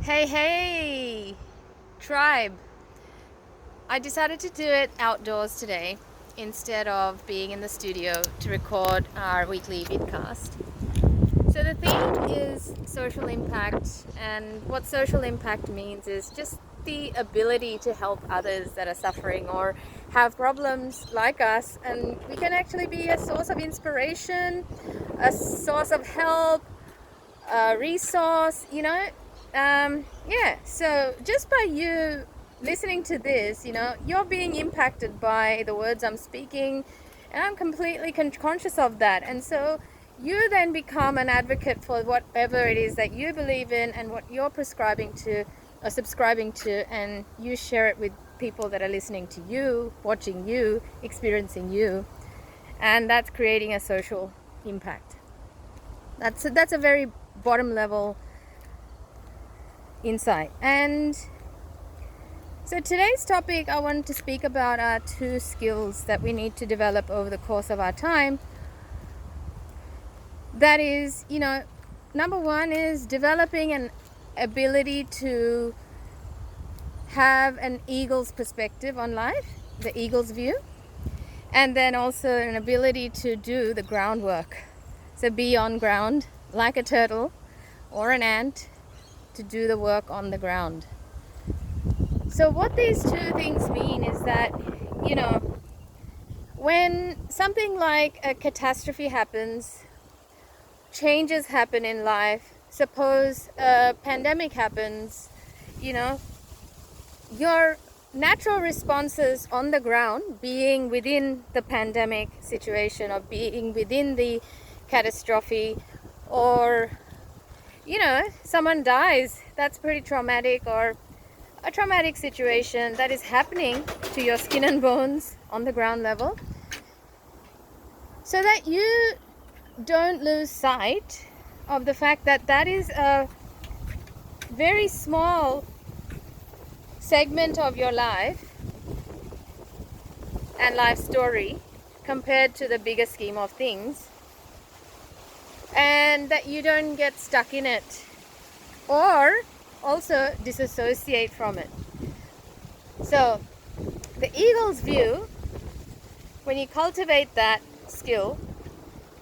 Hey, tribe. I decided to do it outdoors today instead of being in the studio to record our weekly vidcast. So the theme is social impact, and what social impact means is just the ability to help others that are suffering or have problems like us, and we can actually be a source of inspiration, a source of help, a resource. So just by you listening to this, you're being impacted by the words I'm speaking, and I'm completely conscious of that. And so you then become an advocate for whatever it is that you believe in and what you're prescribing to or subscribing to, and you share it with people that are listening to you, watching you, experiencing you, and that's creating a social impact. That's a very bottom level insight. And so today's topic, I wanted to speak about are two skills that we need to develop over the course of our time. That is, number one is developing an ability to have an eagle's perspective on life, the eagle's view, and then also an ability to do the groundwork. So be on ground like a turtle or an ant to do the work on the ground. So what these two things mean is that, when something like a catastrophe happens, changes happen in life, suppose a pandemic happens, your natural responses on the ground, being within the pandemic situation or being within the catastrophe, or someone dies, that's pretty traumatic, or a traumatic situation that is happening to your skin and bones on the ground level, so that you don't lose sight of the fact that that is a very small segment of your life and life story compared to the bigger scheme of things, and that you don't get stuck in it or also disassociate from it. So the eagle's view, when you cultivate that skill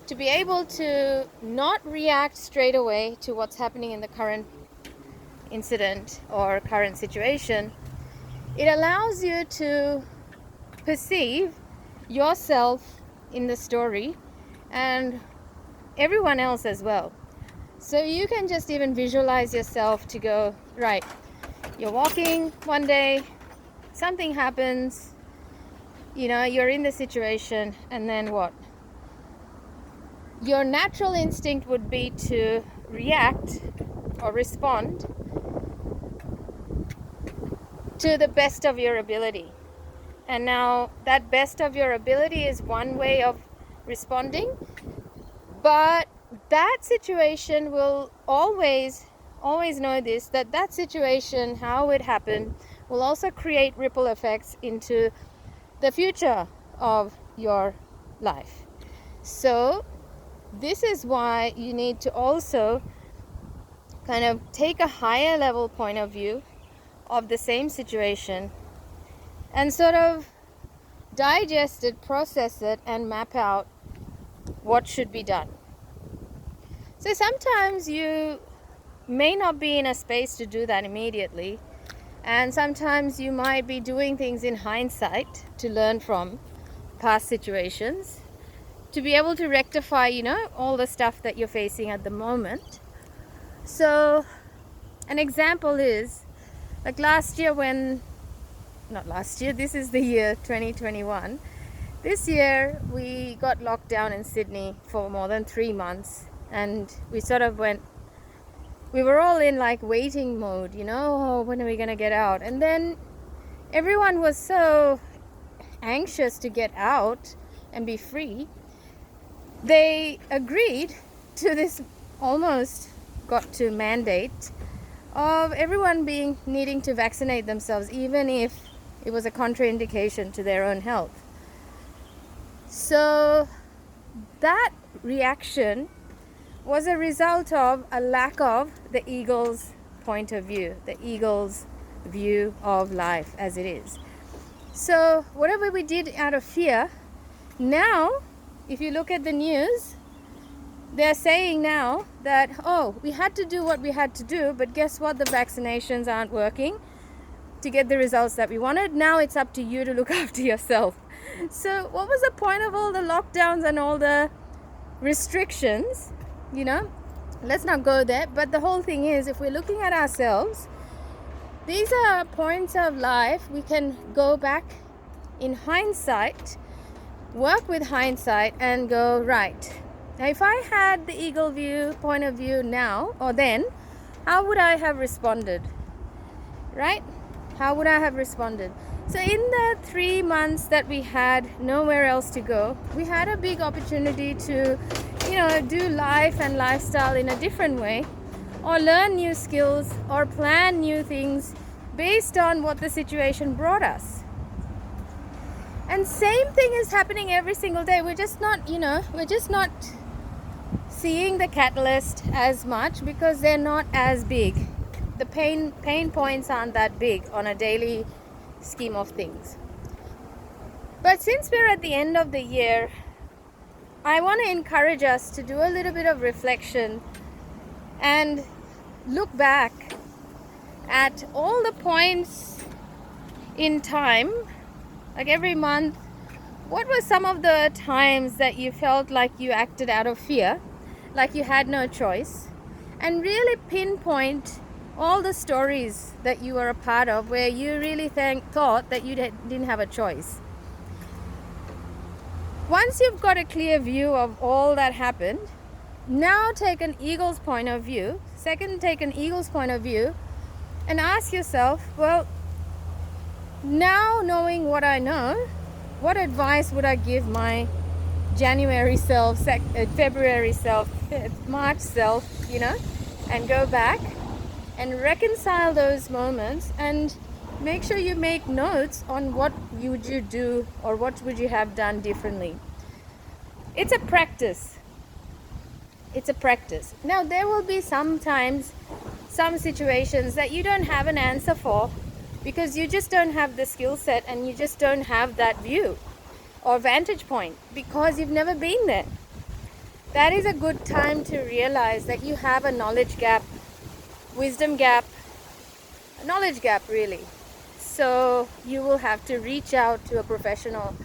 to be able to not react straight away to what's happening in the current incident or current situation, it allows you to perceive yourself in the story and everyone else as well. So you can just even visualize yourself to go, right, you're walking one day, something happens, you're in the situation, and then what? Your natural instinct would be to react or respond to the best of your ability. And now that best of your ability is one way of responding, but that situation will always know this, that situation, how it happened, will also create ripple effects into the future of your life. So this is why you need to also kind of take a higher level point of view of the same situation and sort of digest it, process it, and map out what should be done. So sometimes you may not be in a space to do that immediately, and sometimes you might be doing things in hindsight to learn from past situations, to be able to rectify, all the stuff that you're facing at the moment. So an example is, like this is the year 2021. This year we got locked down in Sydney for more than 3 months, and we were all in like waiting mode, oh, when are we going to get out? And then everyone was so anxious to get out and be free. They agreed to this almost got to mandate of everyone needing to vaccinate themselves, even if it was a contraindication to their own health. So that reaction was a result of a lack of the eagle's point of view, the eagle's view of life as it is. So whatever we did out of fear, now if you look at the news, they're saying now that, oh, we had to do what we had to do, but guess what? The vaccinations aren't working to get the results that we wanted. Now it's up to you to look after yourself. So what was the point of all the lockdowns and all the restrictions? Let's not go there. But the whole thing is, if we're looking at ourselves, these are points of life we can go back in hindsight, work with hindsight and go, right, now if I had the eagle view, point of view now or then, how would I have responded? Right? How would I have responded? So in the 3 months that we had nowhere else to go, we had a big opportunity to, do life and lifestyle in a different way, or learn new skills, or plan new things based on what the situation brought us. And same thing is happening every single day. We're just not seeing the catalyst as much because they're not as big. The pain points aren't that big on a daily scheme of things. But since we're at the end of the year, I want to encourage us to do a little bit of reflection and look back at all the points in time, like every month. What were some of the times that you felt like you acted out of fear, like you had no choice, and really pinpoint all the stories that you were a part of where you really thought that you didn't have a choice. Once you've got a clear view of all that happened, now take an eagle's point of view. Second, take an eagle's point of view and ask yourself, well, now knowing what I know, what advice would I give my January self, February self, March self, and go back and reconcile those moments and make sure you make notes on what would you do or what would you have done differently. It's a practice. Now, there will be sometimes some situations that you don't have an answer for because you just don't have the skill set and you just don't have that view or vantage point because you've never been there. That is a good time to realize that you have a knowledge gap, wisdom gap, a knowledge gap really. So you will have to reach out to a professional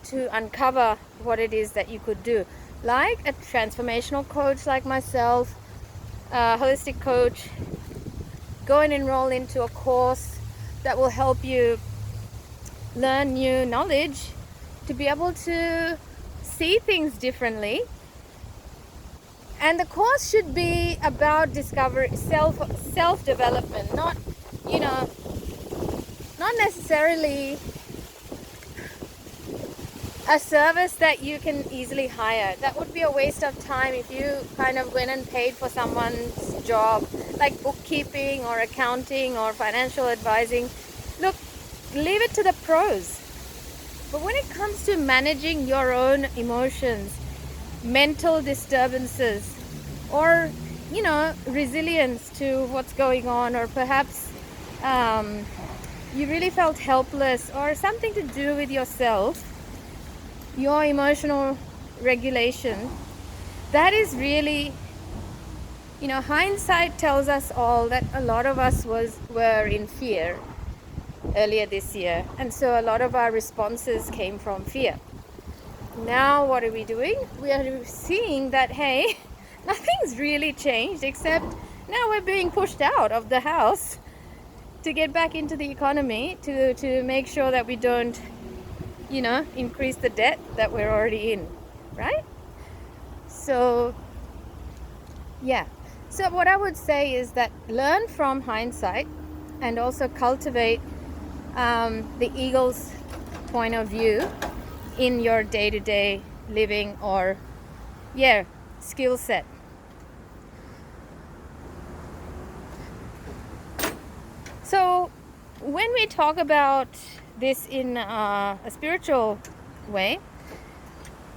to uncover what it is that you could do, like a transformational coach like myself, a holistic coach. Go and enroll into a course that will help you learn new knowledge to be able to see things differently. And the course should be about discovery, self-development, not necessarily a service that you can easily hire. That would be a waste of time if you kind of went and paid for someone's job, like bookkeeping or accounting or financial advising. Look, leave it to the pros. But when it comes to managing your own emotions, mental disturbances, or resilience to what's going on, or perhaps you really felt helpless, or something to do with yourself, your emotional regulation, that is really, hindsight tells us all that a lot of us were in fear earlier this year, and so a lot of our responses came from fear. Now what are we doing? We are seeing that, hey, nothing's really changed, except now we're being pushed out of the house to get back into the economy, to make sure that we don't increase the debt that we're already in, right? So what I would say is that learn from hindsight and also cultivate the eagle's point of view in your day-to-day living or skill set. So when we talk about this in a spiritual way,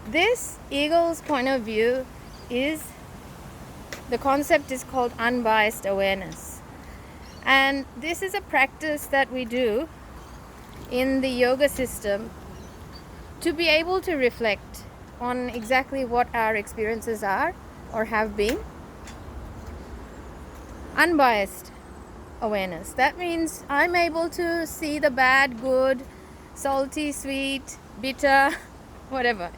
this eagle's point of view the concept is called unbiased awareness. And this is a practice that we do in the yoga system to be able to reflect on exactly what our experiences are or have been. Unbiased awareness. That means I'm able to see the bad, good, salty, sweet, bitter, whatever,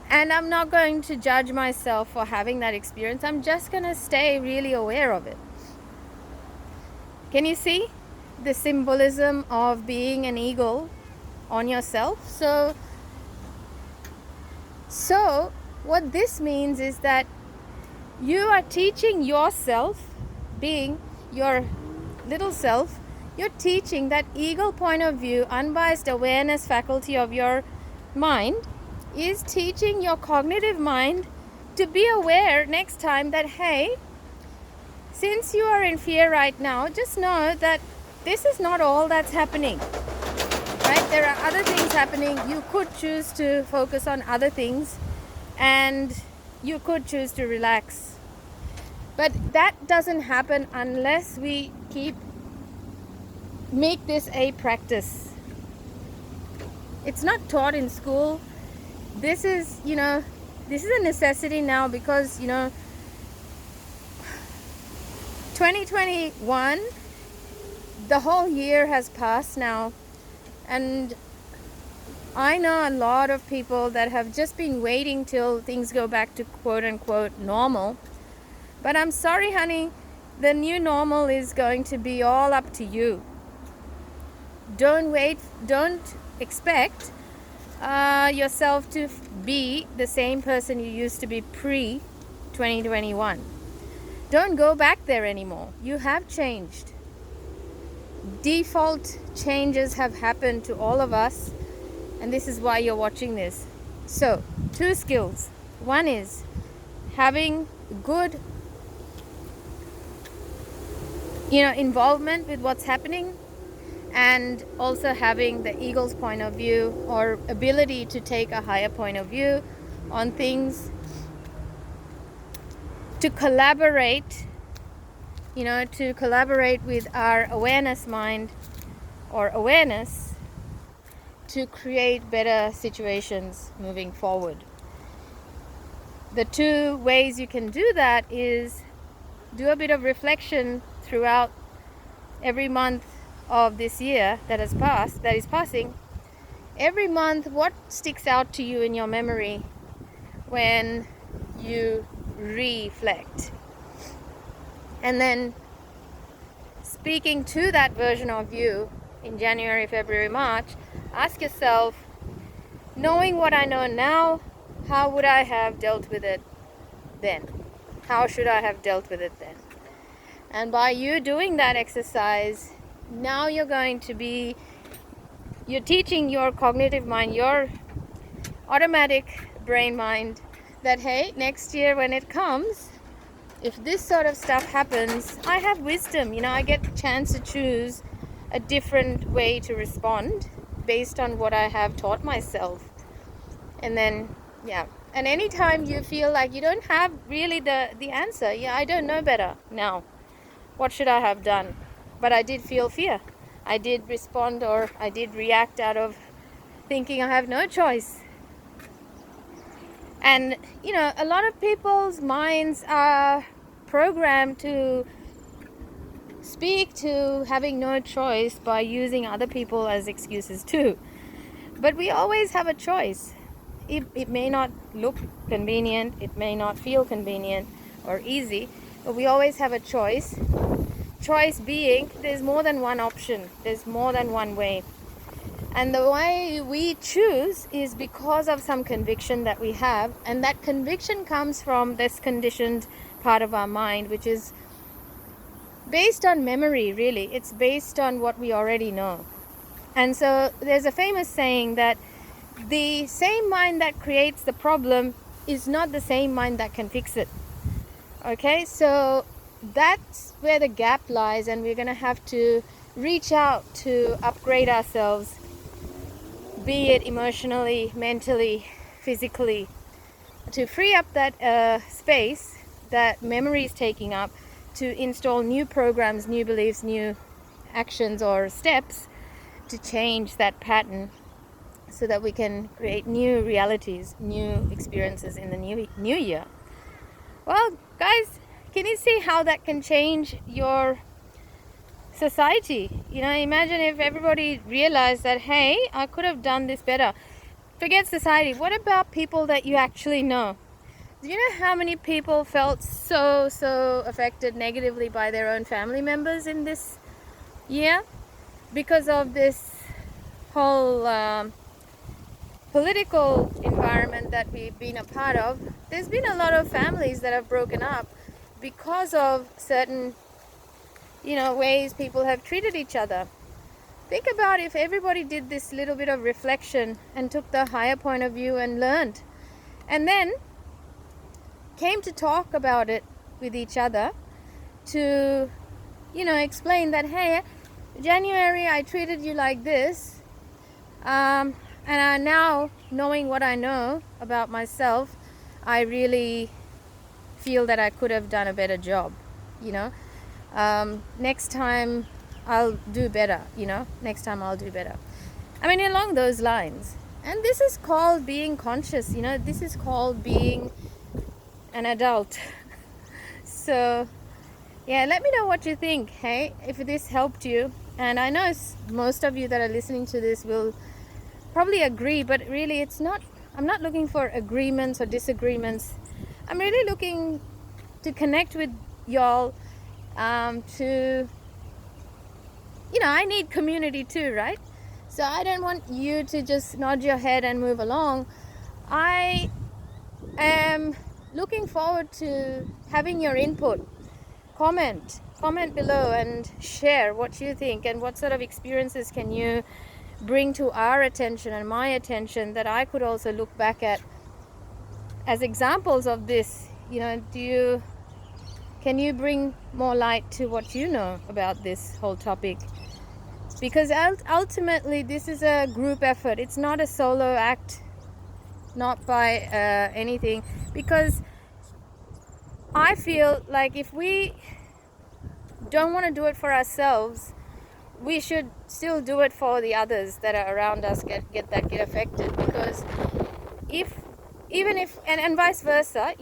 And I'm not going to judge myself for having that experience. I'm just going to stay really aware of it. Can you see the symbolism of being an eagle on yourself? So what this means is that you are teaching yourself, being your little self, you're teaching that eagle point of view, unbiased awareness faculty of your mind is teaching your cognitive mind to be aware next time that, hey, since you are in fear right now, just know that this is not all that's happening, right? There are other things happening. You could choose to focus on other things and you could choose to relax. But that doesn't happen unless we make this a practice. It's not taught in school. This is a necessity now because, 2021, the whole year has passed now, and I know a lot of people that have just been waiting till things go back to quote unquote normal. But I'm sorry, honey, the new normal is going to be all up to you. Don't expect yourself to be the same person you used to be pre-2021. Don't go back there anymore. You have changed. Default changes have happened to all of us, and this is why you're watching this. So, 2 skills. One is having good, involvement with what's happening, and also having the eagle's point of view or ability to take a higher point of view on things, to collaborate with our awareness mind or awareness to create better situations moving forward. The 2 ways you can do that is do a bit of reflection throughout every month of this year that is passing. Every month, what sticks out to you in your memory when you reflect? And then speaking to that version of you in January, February, March, ask yourself, knowing what I know now, how would I have dealt with it then? How should I have dealt with it then? And by you doing that exercise, now you're teaching your cognitive mind, your automatic brain mind, that hey, next year when it comes, if this sort of stuff happens, I have wisdom. I get the chance to choose a different way to respond based on what I have taught myself. And then, and anytime you feel like you don't have really the answer, I don't know better now. What should I have done? But I did feel fear. I did respond, or I did react out of thinking I have no choice. And, a lot of people's minds are programmed to speak to having no choice by using other people as excuses too. But we always have a choice. It may not look convenient, it may not feel convenient or easy, but we always have a choice. Choice being, there's more than one option, there's more than one way. And the way we choose is because of some conviction that we have, and that conviction comes from this conditioned part of our mind, which is based on memory, really. It's based on what we already know. And so there's a famous saying that the same mind that creates the problem is not the same mind that can fix it. Okay, so that's where the gap lies, and we're going to have to reach out to upgrade ourselves, be it emotionally, mentally, physically, to free up that space that memory is taking up, to install new programs, new beliefs, new actions or steps to change that pattern so that we can create new realities, new experiences in the new year. Well, guys, can you see how that can change your society? Imagine if everybody realized that, hey, I could have done this better. Forget society. What about people that you actually know? Do you know how many people felt so affected negatively by their own family members in this year because of this whole political environment that we've been a part of? There's been a lot of families that have broken up because of certain ways people have treated each other. Think about if everybody did this little bit of reflection and took the higher point of view and learned, and then came to talk about it with each other to, explain that, hey, January I treated you like this, and now knowing what I know about myself, I really feel that I could have done a better job. Next time I'll do better. Next time I'll do better. Along those lines. And this is called being conscious. This is called being an adult. So yeah, let me know what you think. Hey, if this helped you. And I know most of you that are listening to this will probably agree, but really I'm not looking for agreements or disagreements. I'm really looking to connect with y'all, I need community too, right? So I don't want you to just nod your head and move along. I am looking forward to having your input. Comment below and share what you think and what sort of experiences can you bring to our attention and my attention that I could also look back at as examples of this. Can you bring more light to what you know about this whole topic? Because ultimately this is a group effort. It's not a solo act, not by anything. Because I feel like if we don't want to do it for ourselves, we should still do it for the others that are around us, get affected. Because even if and vice versa,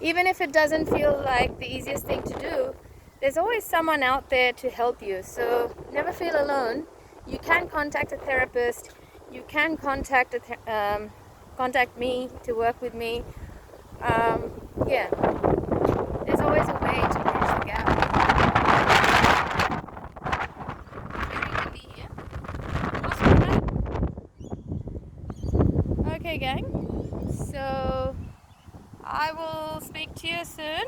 even if it doesn't feel like the easiest thing to do, there's always someone out there to help you. So never feel alone. You can contact a therapist. You can contact me to work with me. Yeah, there's always a way to bridge the gap. Very windy here. Awesome, right? Okay, gang. So I will speak to you soon,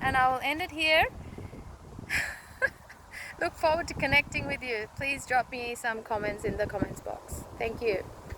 and I will end it here. Look forward to connecting with you. Please drop me some comments in the comments box. Thank you.